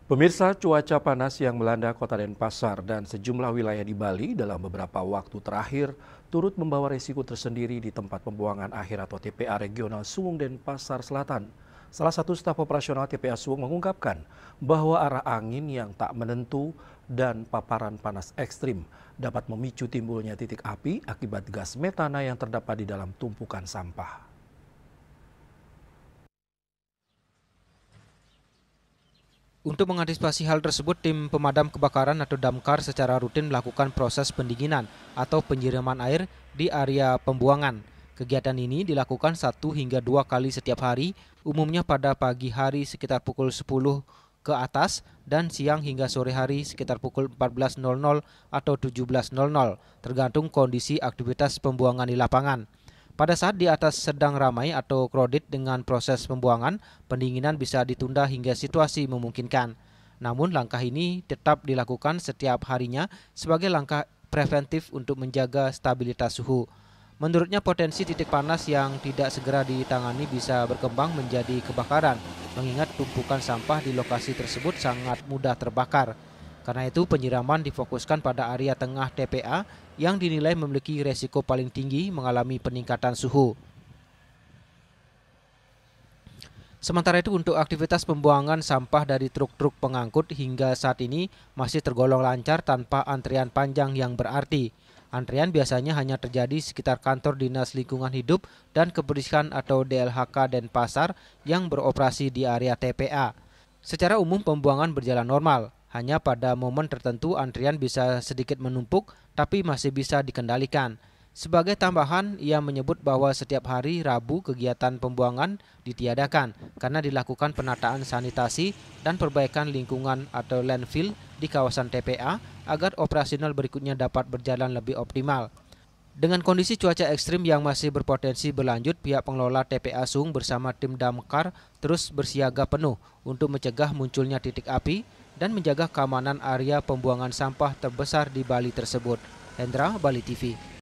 Pemirsa, cuaca panas yang melanda kota Denpasar dan sejumlah wilayah di Bali dalam beberapa waktu terakhir turut membawa resiko tersendiri di tempat pembuangan akhir atau TPA Regional Suwung Denpasar Selatan. Salah satu staf operasional TPA Suwung mengungkapkan bahwa arah angin yang tak menentu dan paparan panas ekstrim dapat memicu timbulnya titik api akibat gas metana yang terdapat di dalam tumpukan sampah. Untuk mengantisipasi hal tersebut, tim pemadam kebakaran atau damkar secara rutin melakukan proses pendinginan atau penyiraman air di area pembuangan. Kegiatan ini dilakukan 1 hingga 2 kali setiap hari, umumnya pada pagi hari sekitar pukul 10 ke atas dan siang hingga sore hari sekitar pukul 14.00 atau 17.00, tergantung kondisi aktivitas pembuangan di lapangan. Pada saat di atas sedang ramai atau crowded dengan proses pembuangan, pendinginan bisa ditunda hingga situasi memungkinkan. Namun langkah ini tetap dilakukan setiap harinya sebagai langkah preventif untuk menjaga stabilitas suhu. Menurutnya potensi titik panas yang tidak segera ditangani bisa berkembang menjadi kebakaran, mengingat tumpukan sampah di lokasi tersebut sangat mudah terbakar. Karena itu penyiraman difokuskan pada area tengah TPA yang dinilai memiliki resiko paling tinggi mengalami peningkatan suhu. Sementara itu untuk aktivitas pembuangan sampah dari truk-truk pengangkut hingga saat ini masih tergolong lancar tanpa antrian panjang yang berarti. Antrian biasanya hanya terjadi sekitar kantor Dinas Lingkungan Hidup dan Kebersihan atau DLHK Denpasar yang beroperasi di area TPA. Secara umum pembuangan berjalan normal. Hanya pada momen tertentu antrian bisa sedikit menumpuk, tapi masih bisa dikendalikan. Sebagai tambahan, ia menyebut bahwa setiap hari Rabu kegiatan pembuangan ditiadakan karena dilakukan penataan sanitasi dan perbaikan lingkungan atau landfill di kawasan TPA agar operasional berikutnya dapat berjalan lebih optimal. Dengan kondisi cuaca ekstrim yang masih berpotensi berlanjut, pihak pengelola TPA Suwung bersama tim damkar terus bersiaga penuh untuk mencegah munculnya titik api dan menjaga keamanan area pembuangan sampah terbesar di Bali tersebut. Hendra, Bali TV.